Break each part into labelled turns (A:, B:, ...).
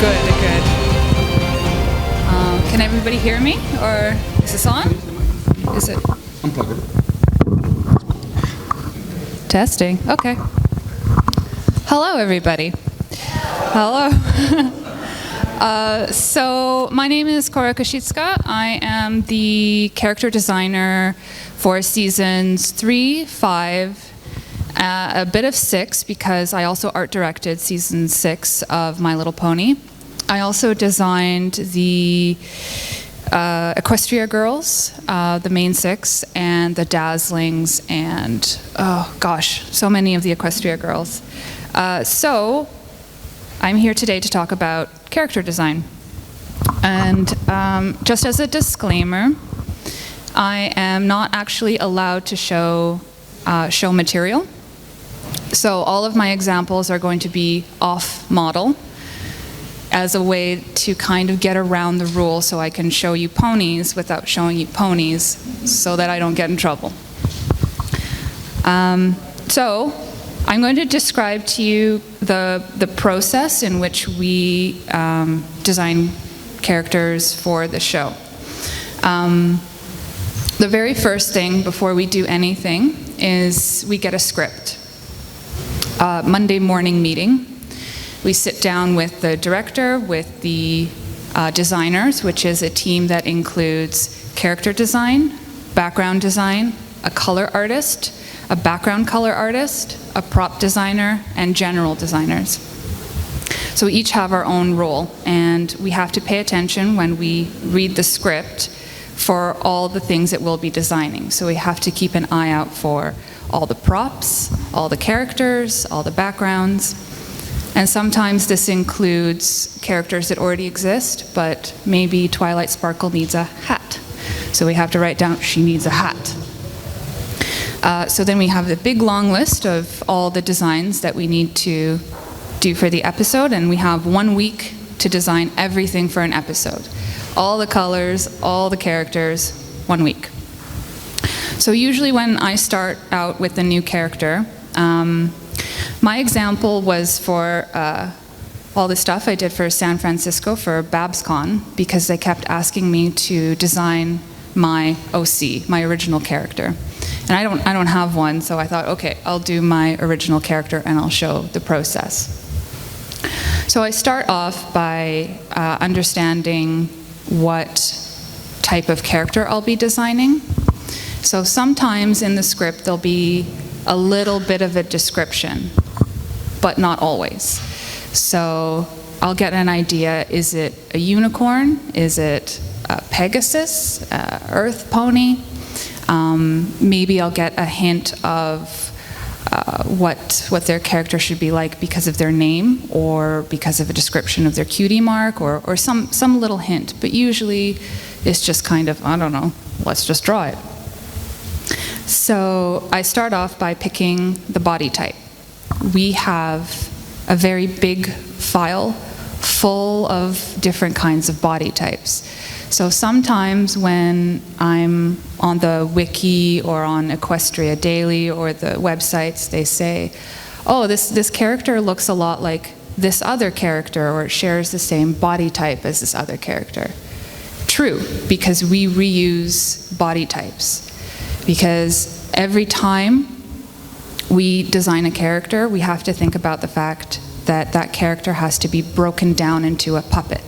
A: Good, good. Can everybody hear me? Or is this on? Is it?
B: Unplug it.
A: Testing. Okay. Hello, everybody. Hello. So my name is Kora Kosicka. I am the character designer for seasons 3, 5, a bit of 6, because I also art directed season 6 of My Little Pony. I also designed the Equestria girls, the main 6, and the Dazzlings, and oh gosh, so many of the Equestria girls. So I'm here today to talk about character design. And just as a disclaimer, I am not actually allowed to show material. So all of my examples are going to be off-model as a way to kind of get around the rule so I can show you ponies without showing you ponies so that I don't get in trouble. So I'm going to describe to you the process in which we design characters for the show. The very first thing before we do anything is we get a script. Monday morning meeting. We sit down with the director, with the designers, which is a team that includes character design, background design, a color artist, a background color artist, a prop designer, and general designers. So we each have our own role, and we have to pay attention when we read the script for all the things that we'll be designing. So we have to keep an eye out for all the props, all the characters, all the backgrounds. And sometimes this includes characters that already exist, but maybe Twilight Sparkle needs a hat. So we have to write down, she needs a hat. So then we have the big long list of all the designs that we need to do for the episode, and we have 1 week to design everything for an episode. All the colors, all the characters, 1 week. So usually when I start out with a new character, my example was for all the stuff I did for San Francisco for BabsCon, because they kept asking me to design my OC, my original character. And I don't have one, so I thought, okay, I'll do my original character and I'll show the process. So I start off by understanding what type of character I'll be designing. So sometimes in the script there'll be a little bit of a description, but not always. So I'll get an idea, is it a unicorn? Is it a Pegasus, Earth pony? Maybe I'll get a hint of what their character should be like because of their name, or because of a description of their cutie mark, or some little hint. But usually it's just kind of, I don't know, let's just draw it. So I start off by picking the body type. We have a very big file full of different kinds of body types. So sometimes when I'm on the wiki or on Equestria Daily or the websites, they say, oh, this character looks a lot like this other character, or it shares the same body type as this other character. True, because we reuse body types. Because every time we design a character, we have to think about the fact that that character has to be broken down into a puppet.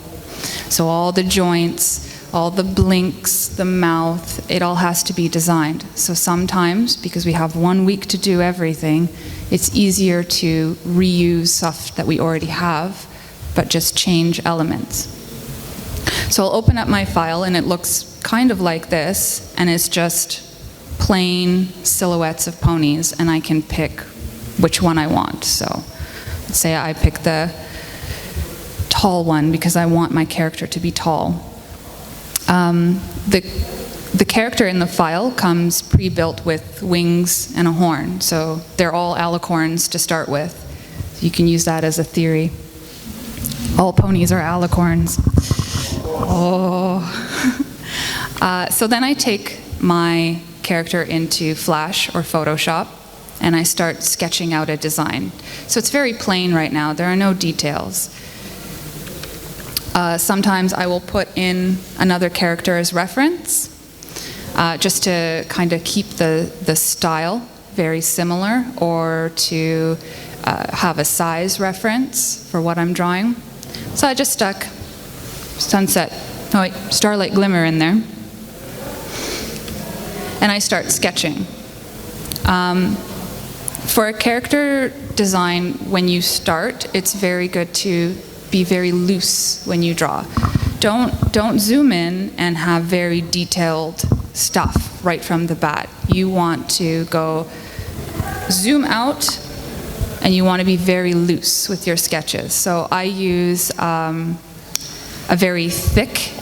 A: So all the joints, all the blinks, the mouth, it all has to be designed. So sometimes, because we have 1 week to do everything, it's easier to reuse stuff that we already have, but just change elements. So I'll open up my file and it looks kind of like this, and it's just plain silhouettes of ponies, and I can pick which one I want. So let's say I pick the tall one because I want my character to be tall. The character in the file comes pre-built with wings and a horn, so they're all alicorns to start with. You can use that as a theory. All ponies are alicorns. Oh. So then I take my character into Flash or Photoshop, and I start sketching out a design. So it's very plain right now. There are no details. Sometimes I will put in another character as reference, just to kind of keep the style very similar, or to have a size reference for what I'm drawing. So I just stuck starlight glimmer in there. And I start sketching. For a character design, when you start, it's very good to be very loose when you draw. Don't zoom in and have very detailed stuff right from the bat. You want to go zoom out, and you want to be very loose with your sketches. So I use a very thick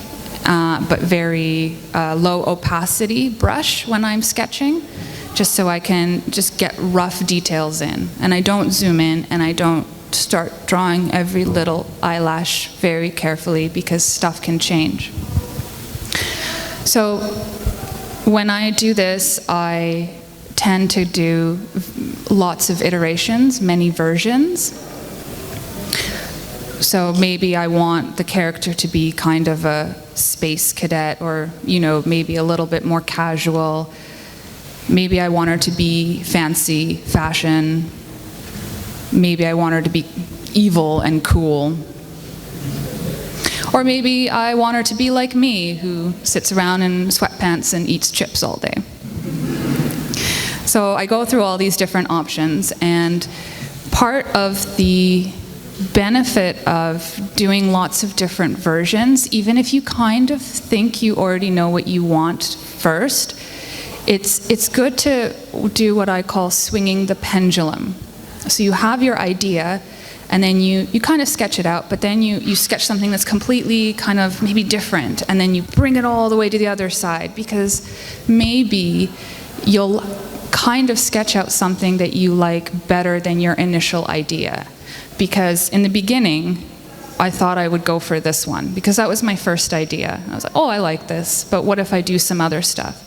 A: but very low opacity brush when I'm sketching, just so I can just get rough details in. And I don't zoom in, and I don't start drawing every little eyelash very carefully, because stuff can change. So when I do this, I tend to do lots of iterations, many versions. So maybe I want the character to be kind of a space cadet, or, maybe a little bit more casual. Maybe I want her to be fancy fashion. Maybe I want her to be evil and cool. Or maybe I want her to be like me, who sits around in sweatpants and eats chips all day. So I go through all these different options, and part of the benefit of doing lots of different versions, even if you kind of think you already know what you want first, it's good to do what I call swinging the pendulum. So you have your idea, and then you kind of sketch it out, but then you sketch something that's completely kind of maybe different, and then you bring it all the way to the other side, because maybe you'll kind of sketch out something that you like better than your initial idea. Because in the beginning, I thought I would go for this one, because that was my first idea. I was like, oh, I like this, but what if I do some other stuff?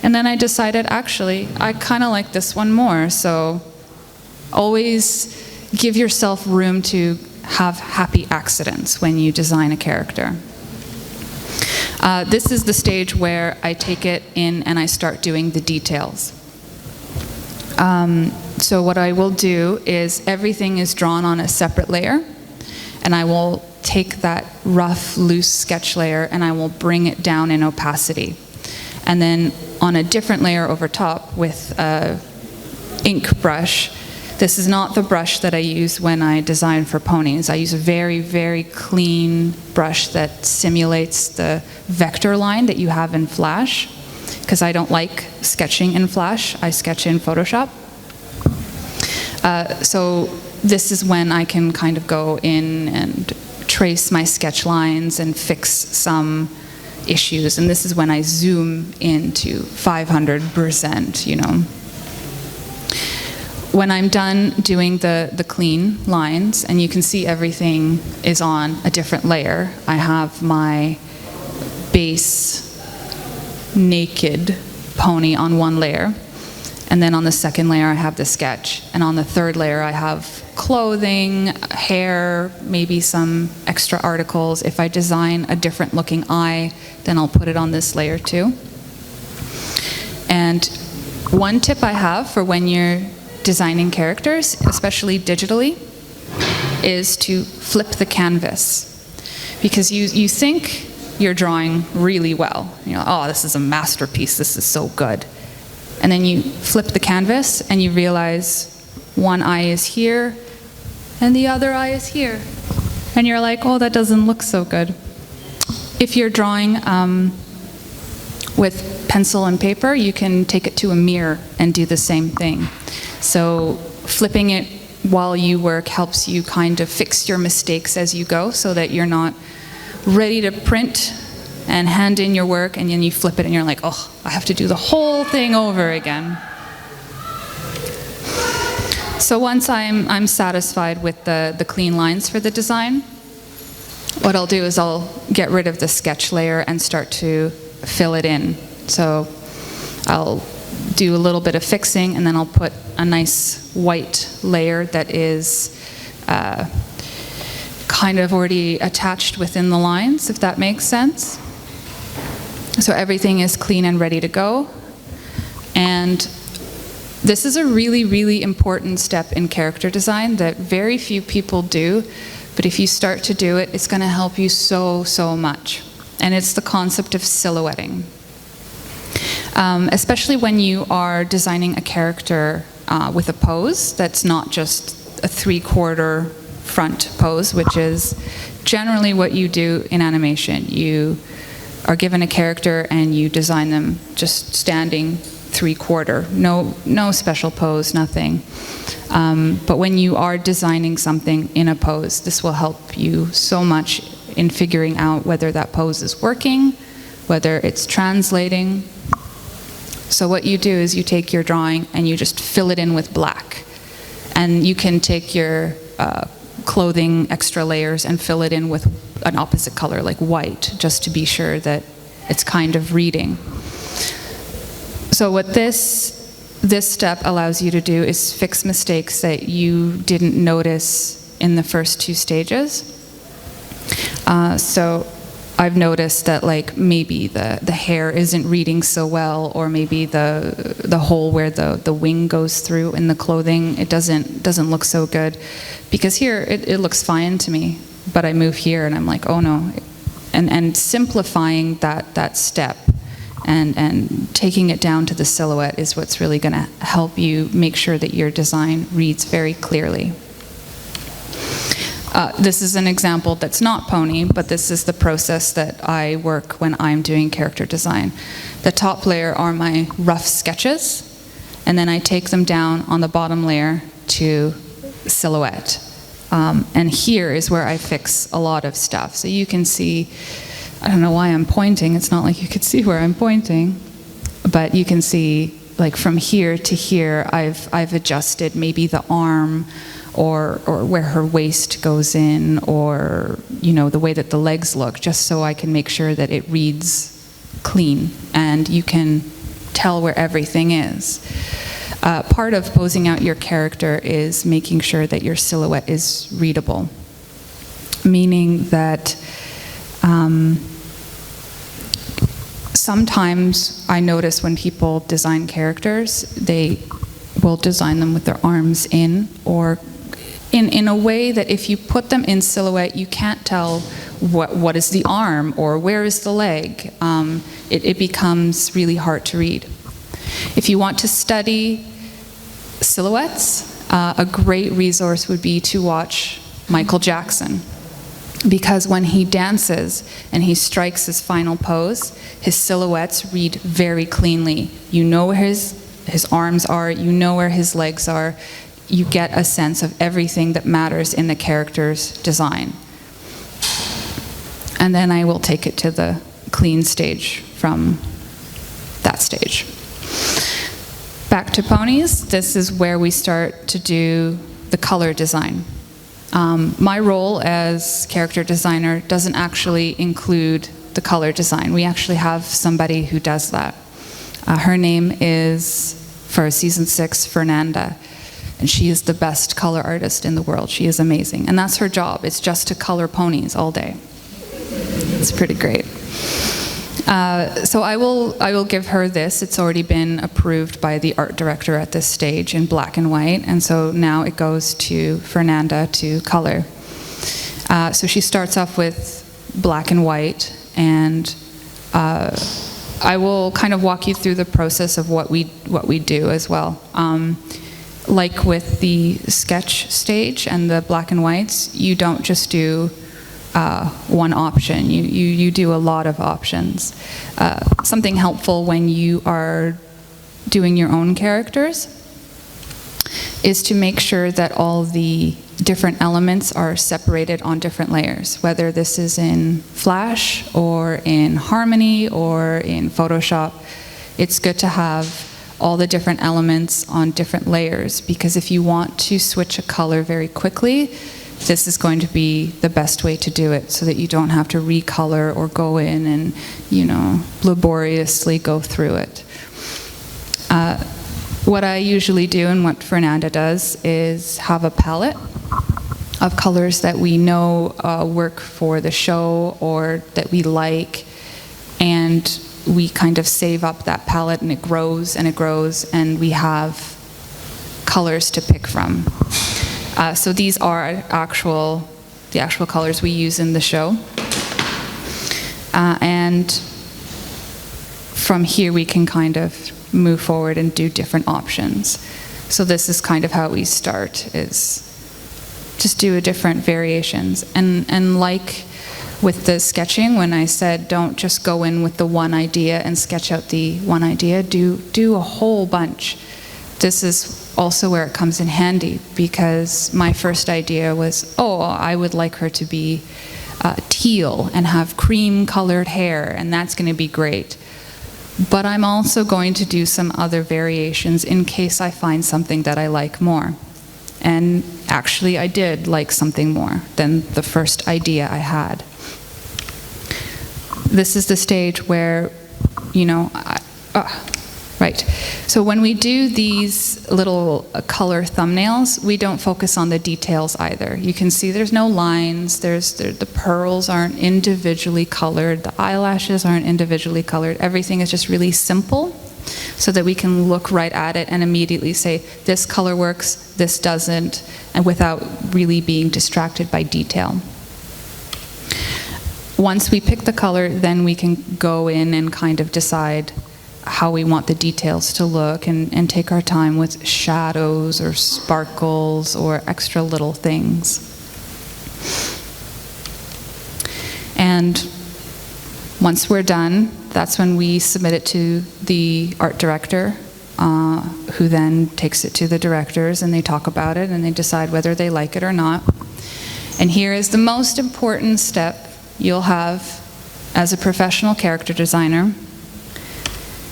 A: And then I decided, actually, I kind of like this one more. So always give yourself room to have happy accidents when you design a character. This is the stage where I take it in and I start doing the details. So what I will do is everything is drawn on a separate layer, and I will take that rough, loose sketch layer and I will bring it down in opacity. And then on a different layer over top with a ink brush, this is not the brush that I use when I design for ponies. I use a very, very clean brush that simulates the vector line that you have in Flash, because I don't like sketching in Flash. I sketch in Photoshop. So this is when I can kind of go in and trace my sketch lines and fix some issues. And this is when I zoom into 500%, When I'm done doing the clean lines, and you can see everything is on a different layer, I have my base naked pony on one layer, and then on the second layer I have the sketch, and on the third layer I have clothing, hair, maybe some extra articles. If I design a different looking eye, then I'll put it on this layer too. And one tip I have for when you're designing characters, especially digitally, is to flip the canvas, because you think you're drawing really well. Oh, this is a masterpiece, this is so good. And then you flip the canvas and you realize one eye is here and the other eye is here. And you're like, oh, that doesn't look so good. If you're drawing with pencil and paper, you can take it to a mirror and do the same thing. So flipping it while you work helps you kind of fix your mistakes as you go, so that you're not ready to print and hand in your work, and then you flip it and you're like, oh, I have to do the whole thing over again. So once I'm satisfied with the clean lines for the design, what I'll do is I'll get rid of the sketch layer and start to fill it in. So I'll do a little bit of fixing, and then I'll put a nice white layer that is kind of already attached within the lines, if that makes sense. So everything is clean and ready to go. And this is a really, really important step in character design that very few people do, but if you start to do it, it's going to help you so, so much. And it's the concept of silhouetting. Especially when you are designing a character with a pose that's not just a 3/4 front pose, which is generally what you do in animation. You are given a character and you design them just standing 3/4, no special pose, nothing. But when you are designing something in a pose, this will help you so much in figuring out whether that pose is working, whether it's translating. So what you do is you take your drawing and you just fill it in with black. And you can take your clothing extra layers and fill it in with an opposite color, like white, just to be sure that it's kind of reading. So what this step allows you to do is fix mistakes that you didn't notice in the first 2 stages. So I've noticed that like maybe the hair isn't reading so well, or maybe the hole where the wing goes through in the clothing, it doesn't look so good. Because here it looks fine to me, but I move here and I'm like, oh no. And simplifying that step and taking it down to the silhouette is what's really going to help you make sure that your design reads very clearly. This is an example that's not pony, but this is the process that I work when I'm doing character design. The top layer are my rough sketches, and then I take them down on the bottom layer to silhouette. And here is where I fix a lot of stuff. So you can see, I don't know why I'm pointing, it's not like you could see where I'm pointing, but you can see like from here to here I've adjusted maybe the arm, or where her waist goes in, or the way that the legs look, just so I can make sure that it reads clean and you can tell where everything is. Part of posing out your character is making sure that your silhouette is readable, meaning that sometimes I notice when people design characters, they will design them with their arms in, or in a way that if you put them in silhouette, you can't tell what is the arm or where is the leg. It becomes really hard to read. If you want to study silhouettes, a great resource would be to watch Michael Jackson. Because when he dances and he strikes his final pose, his silhouettes read very cleanly. You know where his arms are, you know where his legs are. You get a sense of everything that matters in the character's design. And then I will take it to the clean stage from that stage. Back to ponies, this is where we start to do the color design. My role as character designer doesn't actually include the color design. We actually have somebody who does that. Her name is, for season 6, Fernanda. And she is the best color artist in the world. She is amazing. And that's her job. It's just to color ponies all day. It's pretty great. So I will give her this. It's already been approved by the art director at this stage in black and white. And so now it goes to Fernanda to color. So she starts off with black and white. And I will kind of walk you through the process of what we do as well. Like with the sketch stage and the black and whites, you don't just do one option. You do a lot of options. Something helpful when you are doing your own characters is to make sure that all the different elements are separated on different layers, whether this is in Flash or in Harmony or in Photoshop. It's good to have all the different elements on different layers, because if you want to switch a color very quickly, this is going to be the best way to do it, so that you don't have to recolor or go in and, laboriously go through it. What I usually do, and what Fernanda does, is have a palette of colors that we know work for the show or that we like, and we kind of save up that palette, and it grows and it grows, and we have colors to pick from. So these are the actual colors we use in the show. And from here we can kind of move forward and do different options. So this is kind of how we start, is just do different variations. And like with the sketching, when I said don't just go in with the one idea and sketch out the one idea, do a whole bunch. This is also where it comes in handy, because my first idea was, oh, I would like her to be teal and have cream colored hair, and that's going to be great. But I'm also going to do some other variations in case I find something that I like more. And actually I did like something more than the first idea I had. This is the stage where, you know, right. So when we do these little color thumbnails, we don't focus on the details either. You can see there's no lines, the pearls aren't individually colored, the eyelashes aren't individually colored. Everything is just really simple, so that we can look right at it and immediately say, this color works, this doesn't, and without really being distracted by detail. Once we pick the color, then we can go in and kind of decide how we want the details to look, and take our time with shadows or sparkles or extra little things. And once we're done, that's when we submit it to the art director, who then takes it to the directors, and they talk about it and they decide whether they like it or not. And here is the most important step you'll have as a professional character designer.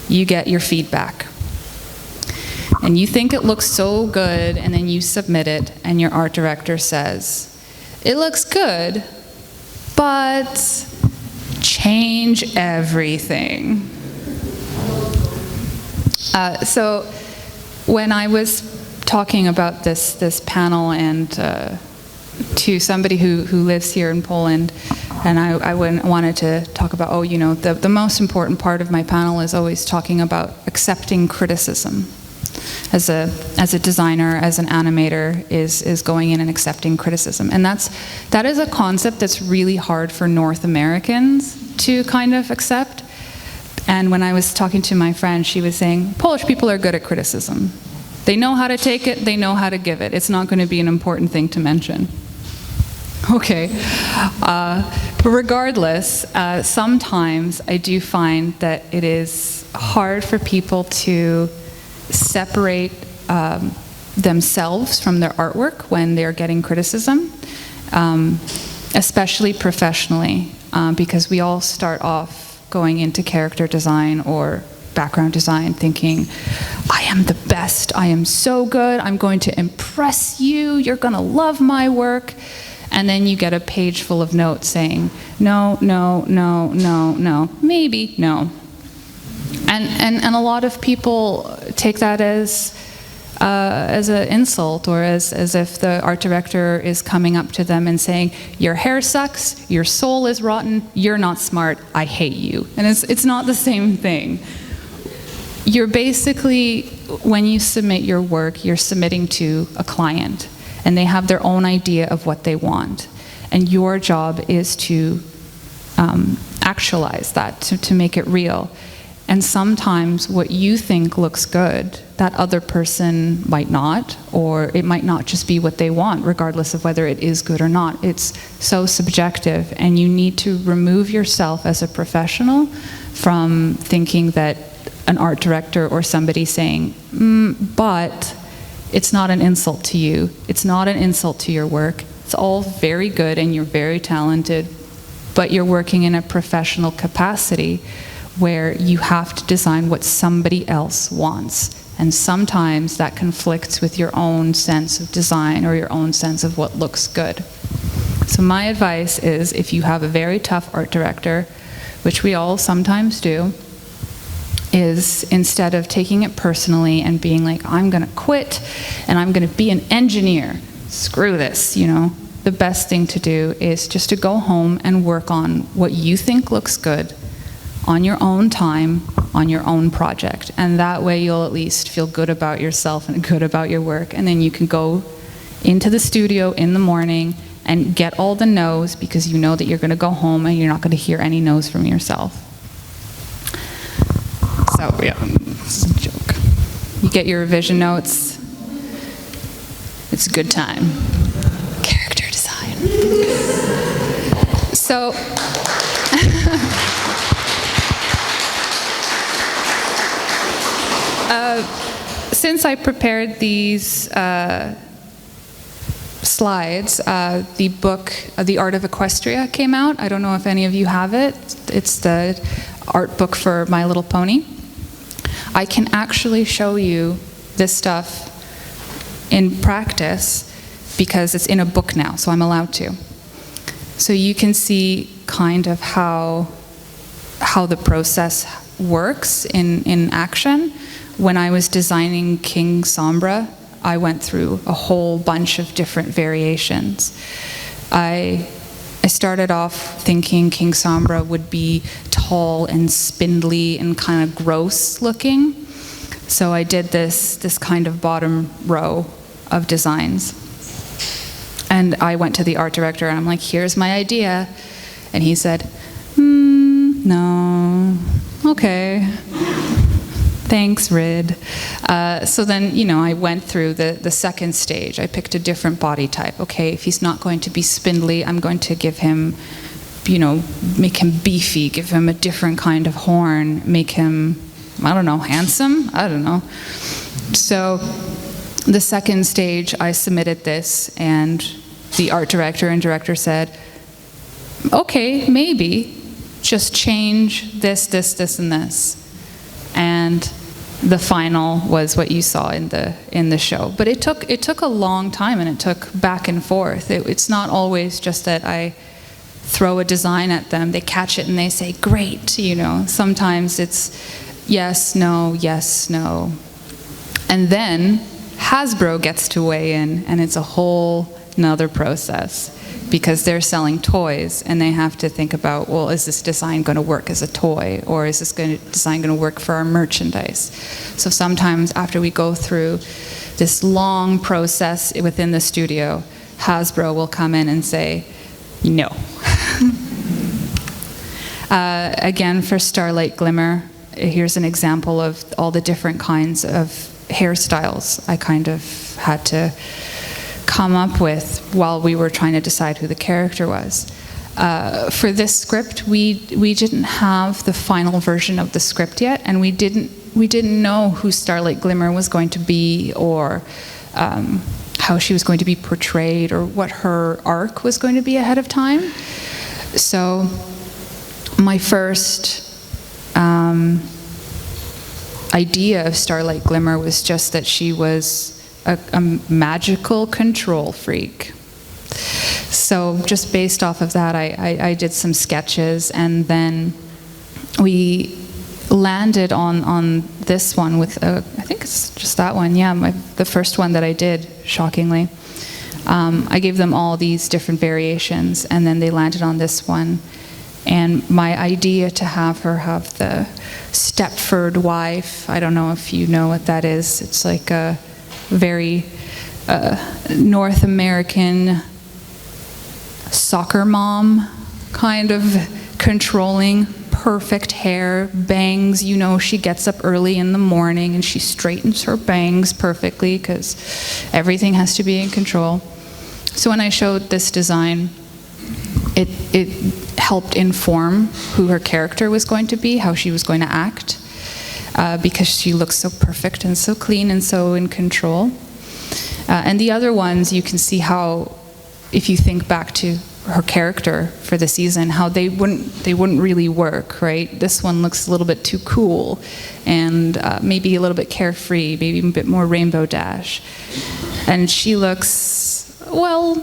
A: You get your feedback. And you think it looks so good, and then you submit it, and your art director says, it looks good, but change everything. So when I was talking about this panel and to somebody who lives here in Poland, and I wanted to talk about, oh, you know, the most important part of my panel is always talking about accepting criticism. As a designer, as an animator, is going in and accepting criticism. And that is a concept that's really hard for North Americans to kind of accept. And when I was talking to my friend, she was saying, Polish people are good at criticism. They know how to take it, they know how to give it. It's not going to be an important thing to mention. Okay, but regardless, sometimes I do find that it is hard for people to separate themselves from their artwork when they're getting criticism, especially professionally, because we all start off going into character design or background design thinking, I am the best, I am so good, I'm going to impress you, you're going to love my work. And then you get a page full of notes saying, no, no, no, no, no, maybe, no. And a lot of people take that as an insult, or as if the art director is coming up to them and saying, your hair sucks, your soul is rotten, you're not smart, I hate you. And it's not the same thing. You're basically, when you submit your work, you're submitting to a client, and they have their own idea of what they want. And your job is to actualize that, to make it real. And sometimes what you think looks good, that other person might not, or it might not just be what they want, regardless of whether it is good or not. It's so subjective, and you need to remove yourself as a professional from thinking that an art director or somebody saying, but it's not an insult to you, it's not an insult to your work, it's all very good and you're very talented, but you're working in a professional capacity where you have to design what somebody else wants. And sometimes that conflicts with your own sense of design or your own sense of what looks good. So my advice is, if you have a very tough art director, which we all sometimes do, is instead of taking it personally and being like, I'm gonna quit and I'm gonna be an engineer, screw this, you know, the best thing to do is just to go home and work on what you think looks good on your own time, on your own project. And that way you'll at least feel good about yourself and good about your work. And then you can go into the studio in the morning and get all the no's, because you know that you're going to go home and you're not going to hear any no's from yourself. So yeah, it's a joke. You get your revision notes. It's a good time. Character design. So since I prepared these slides, the book, The Art of Equestria, came out. I don't know if any of you have it. It's the art book for My Little Pony. I can actually show you this stuff in practice because it's in a book now, so I'm allowed to. So you can see kind of how the process works in action. When I was designing King Sombra, I went through a whole bunch of different variations. I started off thinking King Sombra would be tall and spindly and kind of gross looking. So I did this kind of bottom row of designs. And I went to the art director and I'm like, here's my idea. And he said, no, okay. Thanks, Rid. So then, I went through the second stage. I picked a different body type. Okay, if he's not going to be spindly, I'm going to give him, make him beefy, give him a different kind of horn, make him, I don't know, handsome? I don't know. So the second stage, I submitted this, and the art director and director said, okay, maybe, just change this, this, this, and this. And the final was what you saw in the show. But it took a long time, and it took back and forth. It's not always just that I throw a design at them, they catch it and they say, great, Sometimes it's yes, no, yes, no. And then Hasbro gets to weigh in, and it's a whole nother process, because they're selling toys and they have to think about, well, is this design going to work as a toy, or is this design going to work for our merchandise? So sometimes after we go through this long process within the studio, Hasbro will come in and say, no. Again, for Starlight Glimmer, here's an example of all the different kinds of hairstyles I kind of had to come up with while we were trying to decide who the character was. For this script, we didn't have the final version of the script yet, and we didn't know who Starlight Glimmer was going to be, or how she was going to be portrayed, or what her arc was going to be ahead of time. So my first idea of Starlight Glimmer was just that she was a magical control freak. So just based off of that, I did some sketches, and then we landed on this one with, I think it's just that one, yeah, the first one that I did, shockingly. I gave them all these different variations, and then they landed on this one. And my idea to have her have the Stepford wife, I don't know if you know what that is. It's like a very North American soccer mom, kind of controlling, perfect hair, bangs. She gets up early in the morning and she straightens her bangs perfectly because everything has to be in control. So when I showed this design, it helped inform who her character was going to be, how she was going to act, because she looks so perfect and so clean and so in control. And the other ones, you can see how, if you think back to her character for the season, how they wouldn't really work, right? This one looks a little bit too cool, and maybe a little bit carefree, maybe a bit more Rainbow Dash. And she looks, well,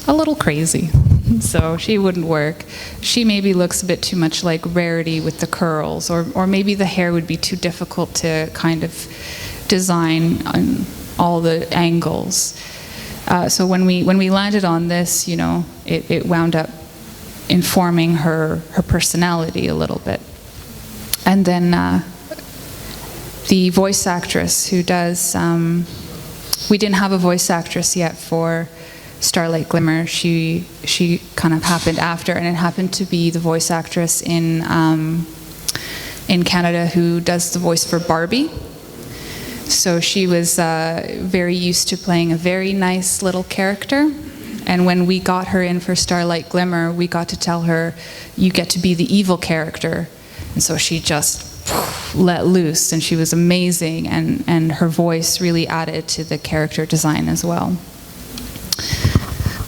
A: a little crazy. So she wouldn't work. She maybe looks a bit too much like Rarity with the curls, or maybe the hair would be too difficult to kind of design on all the angles. So when we landed on this, it wound up informing her personality a little bit. And then the voice actress who does, we didn't have a voice actress yet for Starlight Glimmer. She kind of happened after, and it happened to be the voice actress in Canada who does the voice for Barbie. So she was very used to playing a very nice little character. And when we got her in for Starlight Glimmer, we got to tell her, you get to be the evil character. And so she just let loose, and she was amazing, and her voice really added to the character design as well.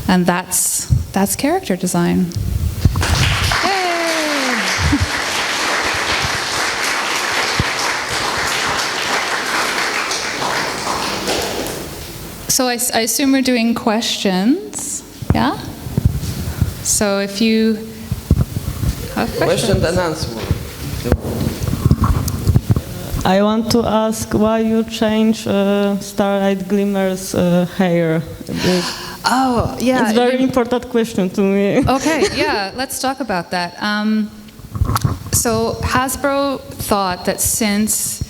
A: And that's character design. Yay! So I assume we're doing questions, yeah? So if you have questions.
B: Question and answer.
C: I want to ask why you change Starlight Glimmer's hair.
A: Oh, yeah.
C: It's a very important question to me.
A: Okay, yeah, let's talk about that. So Hasbro thought that since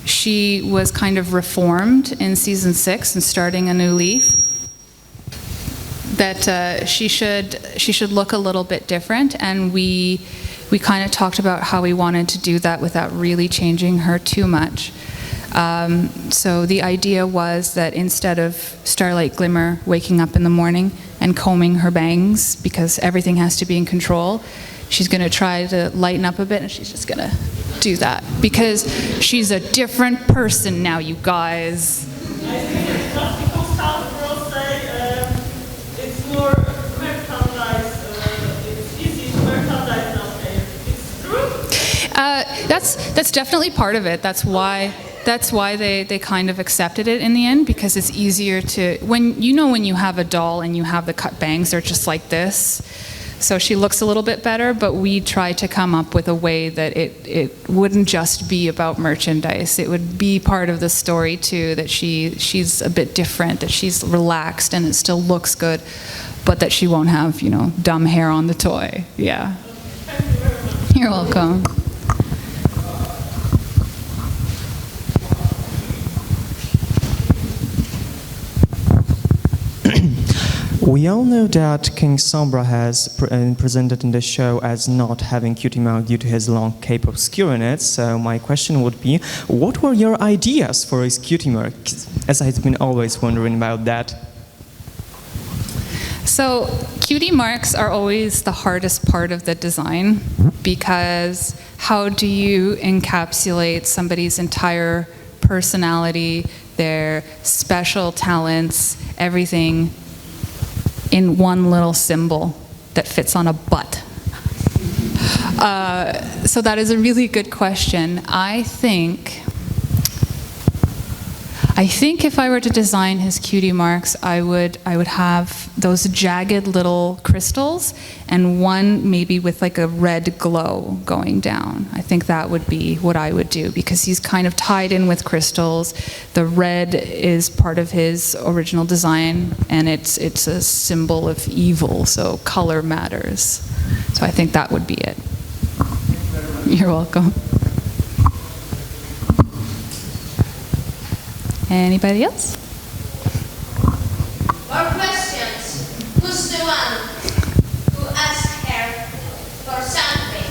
A: she was kind of reformed in season 6 and starting a new leaf, that she should look a little bit different, and we kind of talked about how we wanted to do that without really changing her too much. So the idea was that instead of Starlight Glimmer waking up in the morning and combing her bangs because everything has to be in control, she's going to try to lighten up a bit, and she's just going to do that because she's a different person now, you guys.
C: I think it's just because Hasbro say it's more merchandise, it's easy to merchandise now. It's true?
A: That's definitely part of it. That's why they kind of accepted it in the end, because it's easier to, when you have a doll and you have the cut bangs, they're just like this. So she looks a little bit better, but we tried to come up with a way that it wouldn't just be about merchandise. It would be part of the story too, that she's a bit different, that she's relaxed and it still looks good, but that she won't have, dumb hair on the toy. Yeah. You're welcome.
D: We all know that King Sombra has presented in the show as not having cutie mark due to his long cape obscuring it. So my question would be, what were your ideas for his cutie mark? As I've been always wondering about that.
A: So cutie marks are always the hardest part of the design, because how do you encapsulate somebody's entire personality, their special talents, everything in one little symbol that fits on a butt? So that is a really good question. I think if I were to design his cutie marks, I would have those jagged little crystals, and one maybe with like a red glow going down. I think that would be what I would do, because he's kind of tied in with crystals. The red is part of his original design, and it's a symbol of evil, so color matters. So I think that would be it. You're welcome. Anybody else?
E: More questions? Who's the one who asked her for something?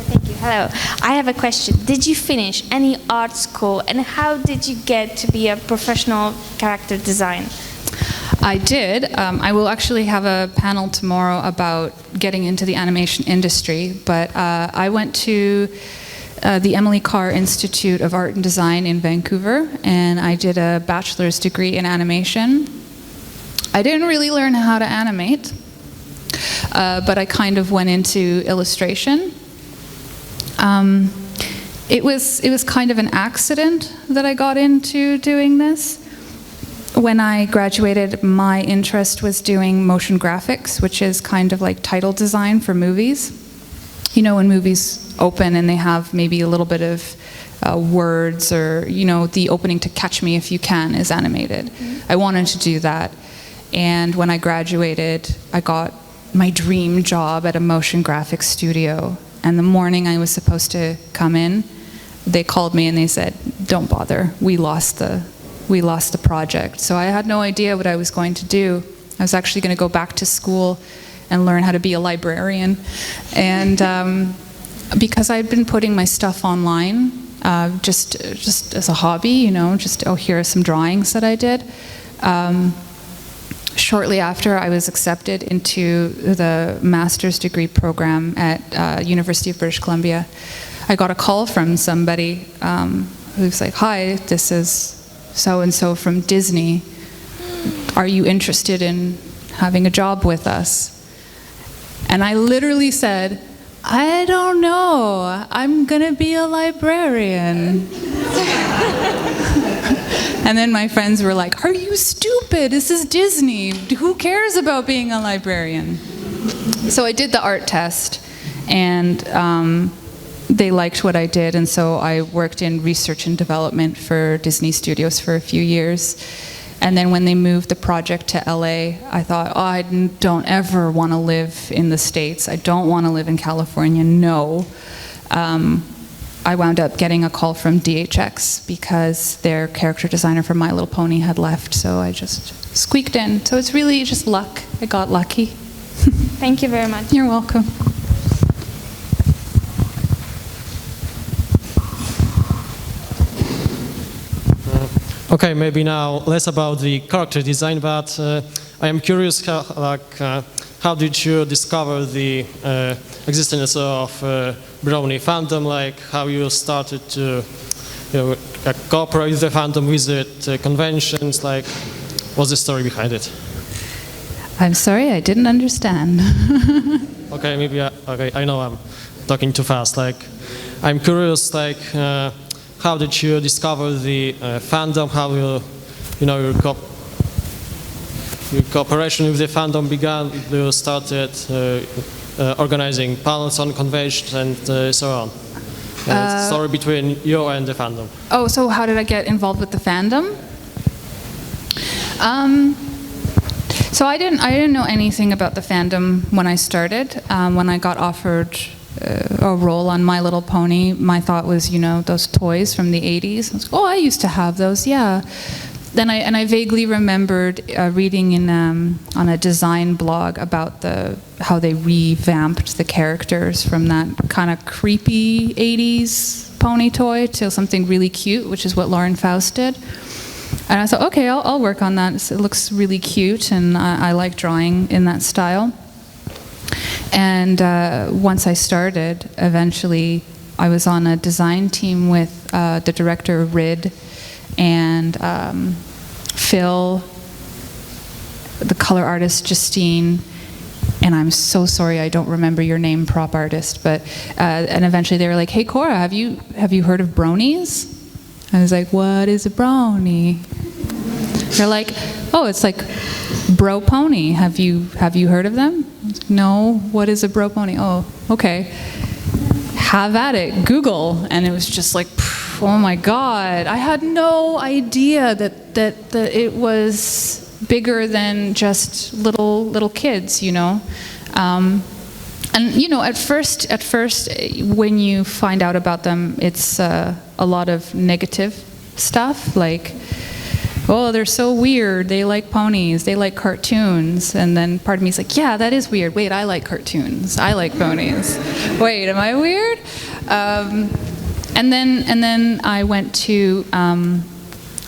F: Thank you. Hello. I have a question. Did you finish any art school, and how did you get to be a professional character designer?
A: I did. I will actually have a panel tomorrow about getting into the animation industry, but I went to the Emily Carr Institute of Art and Design in Vancouver, and I did a bachelor's degree in animation. I didn't really learn how to animate, but I kind of went into illustration. It was kind of an accident that I got into doing this. When I graduated, my interest was doing motion graphics, which is kind of like title design for movies. When movies open and they have maybe a little bit of words, or the opening to Catch Me If You Can is animated. I wanted to do that, and when I graduated, I got my dream job at a motion graphics studio. And the morning I was supposed to come in, they called me and they said, "Don't bother. We lost the project." So I had no idea what I was going to do. I was actually going to go back to school and learn how to be a librarian. And because I'd been putting my stuff online, just as a hobby, here are some drawings that I did. Shortly after, I was accepted into the master's degree program at University of British Columbia. I got a call from somebody who's like, "Hi, this is so-and-so from Disney. Are you interested in having a job with us?" And I literally said, "I don't know. I'm gonna be a librarian." And then my friends were like, "Are you stupid? This is Disney. Who cares about being a librarian?" So I did the art test, and they liked what I did, and so I worked in research and development for Disney Studios for a few years. And then when they moved the project to LA, I thought, "Oh, I don't ever want to live in the States. I don't want to live in California, no." I wound up getting a call from DHX because their character designer for My Little Pony had left, so I just squeaked in. So it's really just luck. I got lucky.
F: Thank you very much.
A: You're welcome.
B: Okay, maybe now less about the character design, but I am curious how did you discover the existence of Brownie fandom, like how you started to cooperate with the fandom, visit conventions, like what's the story behind it?
A: I'm sorry, I didn't understand.
B: Okay, maybe I know I'm talking too fast. Like, I'm curious, like, how did you discover the fandom? How your cooperation with the fandom began? You started organizing panels on conventions and so on. Story between you and the fandom.
A: Oh, so how did I get involved with the fandom? So I didn't know anything about the fandom when I started. When I got offered a role on My Little Pony, my thought was, those toys from the 80s. I was like, "Oh, I used to have those, yeah." Then I vaguely remembered reading on a design blog about how they revamped the characters from that kind of creepy 80s pony toy to something really cute, which is what Lauren Faust did. And I thought, okay, I'll work on that. It looks really cute, and I like drawing in that style. And once I started, eventually I was on a design team with the director, Rid, and Phil, the color artist, Justine, and I'm so sorry I don't remember your name, prop artist, but and eventually they were like, "Hey Kora, have you heard of bronies?" I was like, "What is a brony?" They're like, "Oh, it's like bro pony. Have you heard of them?" I was like, "No, what is a bro pony?" "Oh, okay. Have at it. Google." And it was just like, oh my God, I had no idea that it was bigger than just little kids, And at first, when you find out about them, it's a lot of negative stuff, like, "Oh, they're so weird. They like ponies. They like cartoons." And then part of me is like, "Yeah, that is weird. Wait, I like cartoons. I like ponies. Wait, am I weird?" And then I went to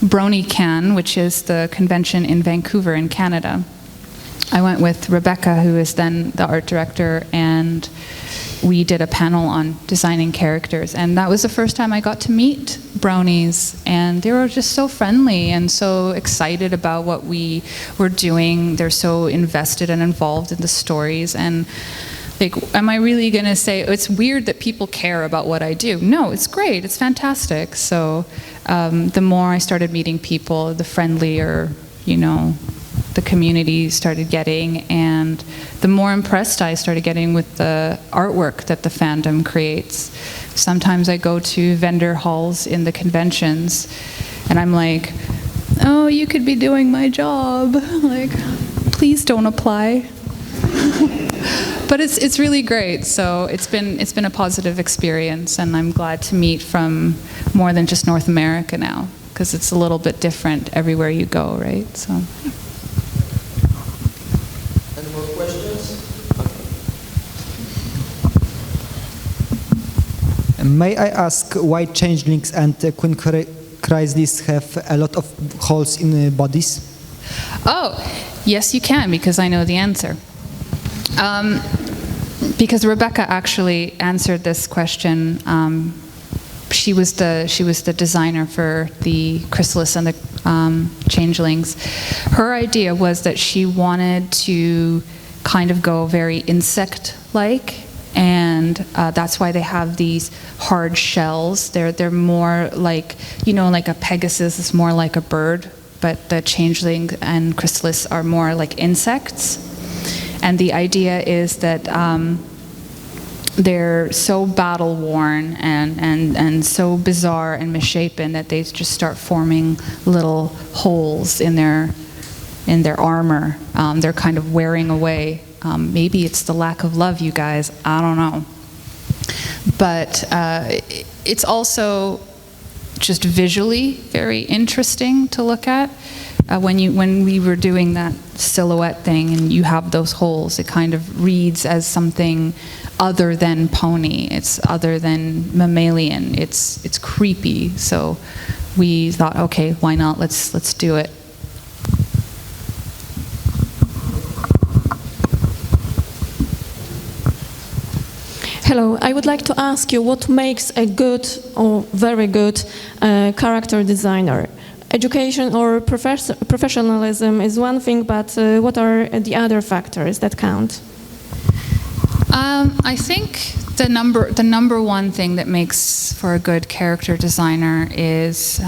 A: BronyCon, which is the convention in Vancouver in Canada. I went with Rebecca, who is then the art director, and we did a panel on designing characters. And that was the first time I got to meet bronies, and they were just so friendly and so excited about what we were doing. They're so invested and involved in the stories. And like, am I really going to say, it's weird that people care about what I do? No, it's great. It's fantastic. So the more I started meeting people, the friendlier, the community started getting, and the more impressed I started getting with the artwork that the fandom creates. Sometimes I go to vendor halls in the conventions, and I'm like, oh, you could be doing my job. Like, please don't apply. But it's really great. So it's been a positive experience, and I'm glad to meet from more than just North America now, because it's a little bit different everywhere you go, right? So.
G: Any more questions? Okay. May I ask why changelings and Queen Chrysalis have a lot of holes in bodies?
A: Oh, yes, you can, because I know the answer. Because Rebecca actually answered this question. She was the designer for the Chrysalis and the changelings. Her idea was that she wanted to kind of go very insect-like, and that's why they have these hard shells. They're more like, you know, like a Pegasus is more like a bird, but the changeling and Chrysalis are more like insects. And the idea is that they're so battle-worn and so bizarre and misshapen that they just start forming little holes in their armor. They're kind of wearing away. Maybe it's the lack of love, you guys. I don't know. But it's also just visually very interesting to look at. When we were doing that silhouette thing and you have those holes, it kind of reads as something other than pony. It's other than mammalian. It's creepy. So we thought, okay, why not? Let's do it.
H: Hello, I would like to ask you what makes a good or very good character designer? Education or professionalism is one thing, but what are the other factors that count?
A: I think the number one thing that makes for a good character designer is,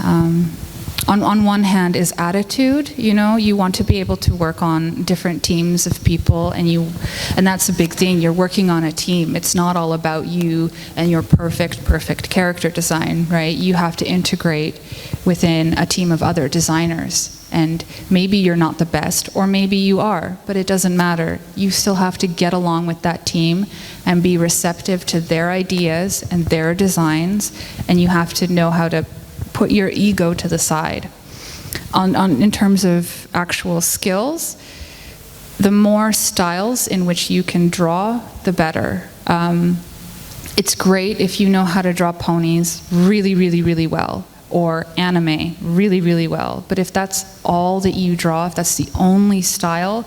A: on one hand, is attitude. You know, you want to be able to work on different teams of people, and that's a big thing. You're working on a team. It's not all about you and your perfect character design, right? You have to integrate within a team of other designers. And maybe you're not the best, or maybe you are, but it doesn't matter. You still have to get along with that team and be receptive to their ideas and their designs, and you have to know how to put your ego to the side. In terms of actual skills, the more styles in which you can draw, the better. It's great if you know how to draw ponies really, really, really well, or anime really, really well. But if that's all that you draw, if that's the only style,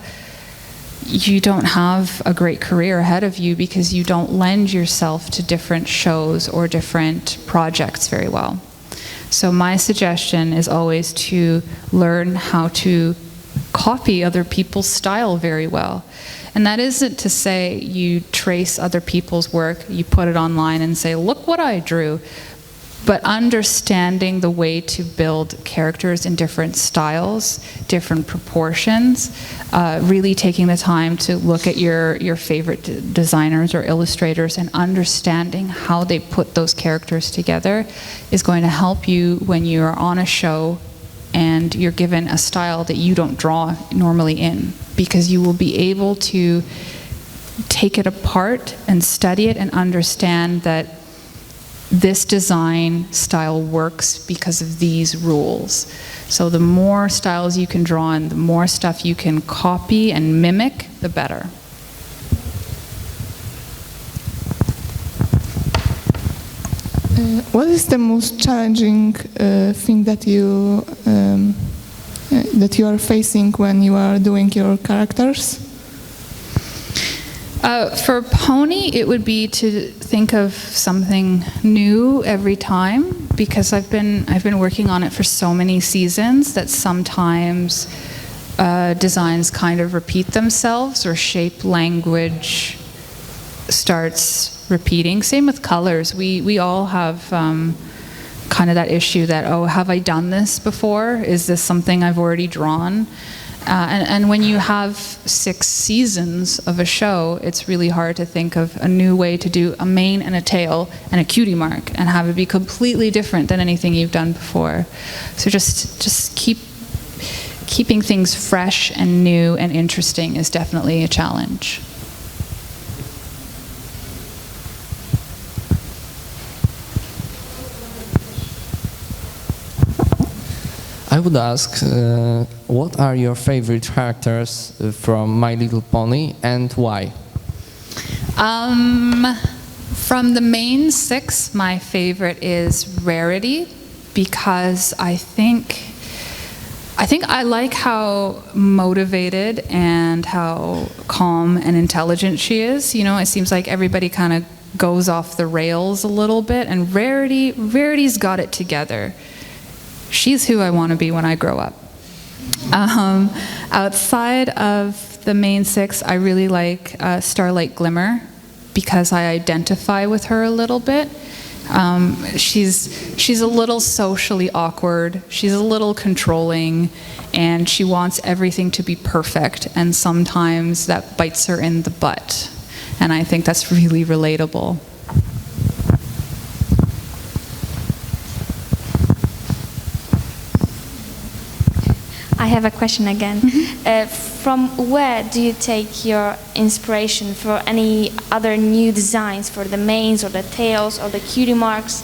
A: you don't have a great career ahead of you because you don't lend yourself to different shows or different projects very well. So my suggestion is always to learn how to copy other people's style very well. And that isn't to say you trace other people's work, you put it online and say, look what I drew. But understanding the way to build characters in different styles, different proportions, really taking the time to look at your favorite designers or illustrators and understanding how they put those characters together is going to help you when you're on a show and you're given a style that you don't draw normally in, because you will be able to take it apart and study it and understand that this design style works because of these rules. So the more styles you can draw and the more stuff you can copy and mimic, the better.
I: What is the most challenging thing that you are facing when you are doing your characters?
A: For pony, it would be to think of something new every time, because I've been working on it for so many seasons that sometimes designs kind of repeat themselves, or shape language starts repeating. Same with colors. We all have kind of that issue that, oh, have I done this before? Is this something I've already drawn? And when you have 6 seasons of a show, it's really hard to think of a new way to do a mane and a tail and a cutie mark and have it be completely different than anything you've done before. So just keeping things fresh and new and interesting is definitely a challenge.
J: I would ask, what are your favorite characters from My Little Pony and why?
A: From the main 6, my favorite is Rarity, because I think I like how motivated and how calm and intelligent she is. You know, it seems like everybody kind of goes off the rails a little bit, and Rarity's got it together. She's who I want to be when I grow up. Outside of the main 6, I really like Starlight Glimmer, because I identify with her a little bit. She's a little socially awkward, she's a little controlling, and she wants everything to be perfect, and sometimes that bites her in the butt. And I think that's really relatable.
F: I have a question again. From where do you take your inspiration for any other new designs for the manes or the tails or the cutie marks?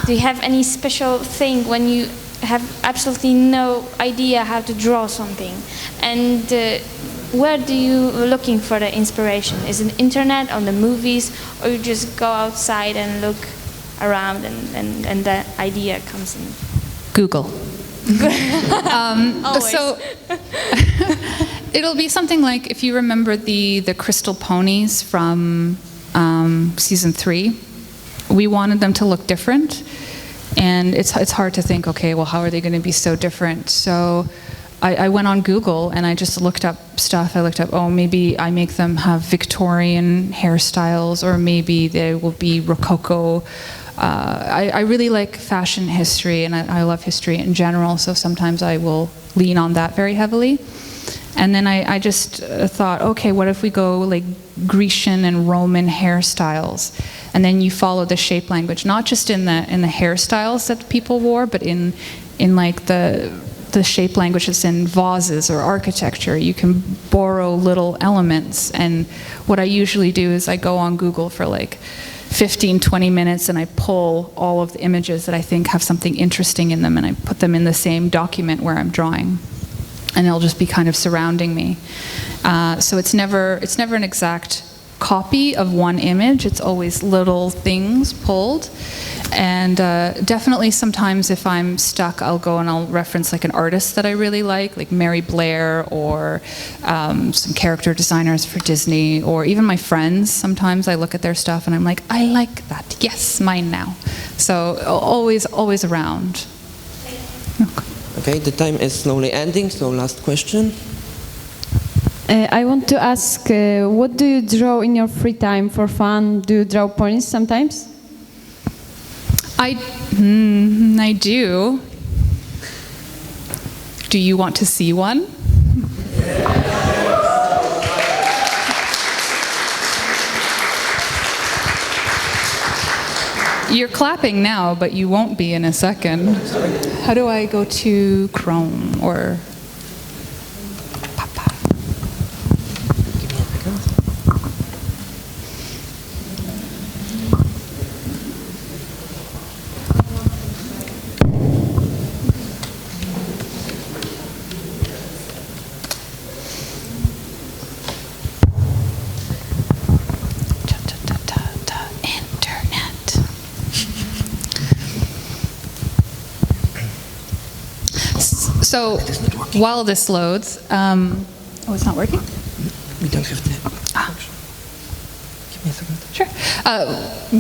F: Do you have any special thing when you have absolutely no idea how to draw something? And where do you looking for the inspiration? Is it internet, on the movies, or you just go outside and look around and the idea comes in?
A: Google. So it'll be something like, if you remember the crystal ponies from season 3, we wanted them to look different, and it's hard to think, okay, well, how are they going to be so different? So I went on Google and I just looked up stuff. I looked up, oh, maybe I make them have Victorian hairstyles, or maybe they will be Rococo. I really like fashion history, and I love history in general, so sometimes I will lean on that very heavily. And then I just thought, okay, what if we go like Grecian and Roman hairstyles? And then you follow the shape language, not just in the hairstyles that people wore, but in like the shape language that's in vases or architecture. You can borrow little elements. And what I usually do is I go on Google for like 15-20 minutes, and I pull all of the images that I think have something interesting in them, and I put them in the same document where I'm drawing, and it'll just be kind of surrounding me. So it's never an exact copy of one image. It's always little things pulled. And definitely sometimes if I'm stuck, I'll go and I'll reference like an artist that I really like Mary Blair, or some character designers for Disney, or even my friends. Sometimes I look at their stuff and I'm like, I like that. Yes, mine now. So always around.
K: Okay, the time is slowly ending, so last question.
L: I want to ask, what do you draw in your free time for fun? Do you draw ponies sometimes?
A: I do. Do you want to see one? You're clapping now, but you won't be in a second. How do I go to Chrome or Papa? So while this loads, oh, it's not working?
K: We don't have the... Give me a second.
A: Sure.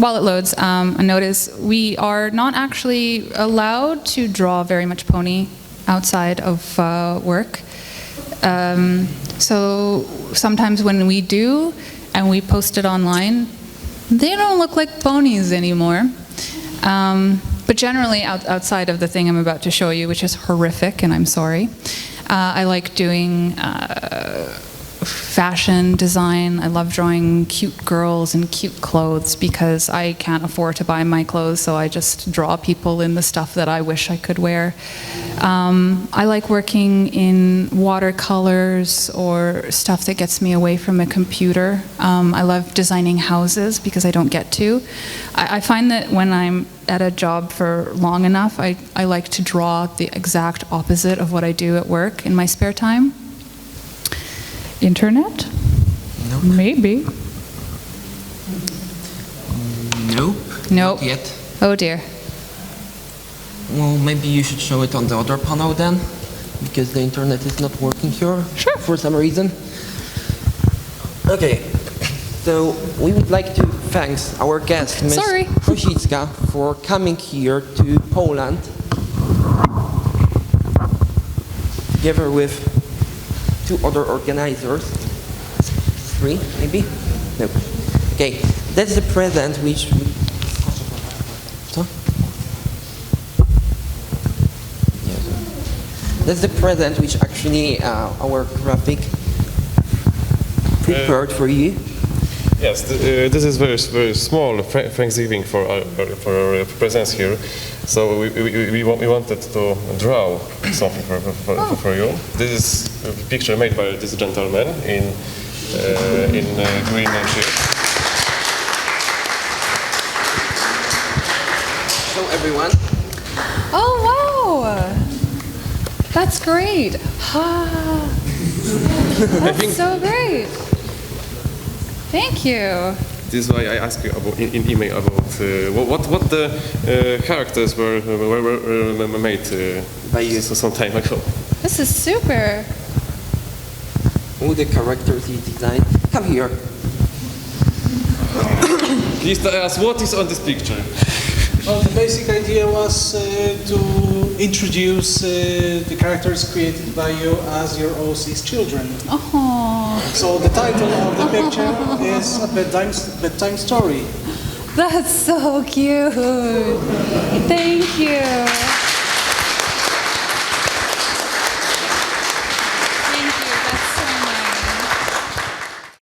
A: While it loads, I notice we are not actually allowed to draw very much pony outside of work. So sometimes when we do, and we post it online, they don't look like ponies anymore. But generally, outside of the thing I'm about to show you, which is horrific, and I'm sorry, I like doing fashion design. I love drawing cute girls in cute clothes because I can't afford to buy my clothes, so I just draw people in the stuff that I wish I could wear. I like working in watercolors or stuff that gets me away from a computer. I love designing houses because I don't get to. I find that when I'm at a job for long enough, I like to draw the exact opposite of what I do at work in my spare time. Internet?
K: Nope.
A: Maybe.
K: Nope.
A: Nope.
K: Not yet.
A: Oh dear.
K: Well, maybe you should show it on the other panel then, because the internet is not working here.
A: Sure.
K: For some reason. Okay. So we would like to thank our guest, Ms. Kosicka, for coming here to Poland, together with 2 other organizers. 3, maybe? No. Okay, that's the present which... That's the present which actually our graphic prepared for you.
M: Yes, this is very small Thanksgiving for our presence here. So we wanted to draw something for you. This is a picture made by this gentleman in green shirt.
K: Show everyone.
A: Oh wow! That's great. That's so great. Thank you.
M: This is why I asked you about in email about what the characters were made
K: by you
M: some time ago.
A: This is super.
K: All the characters you designed. Come here.
M: Please tell us what is on this picture.
N: Well, the basic idea was to introduce the characters created by you as your OC's children.
A: Oh.
N: So the title of the picture is a bedtime story.
A: That's so cute.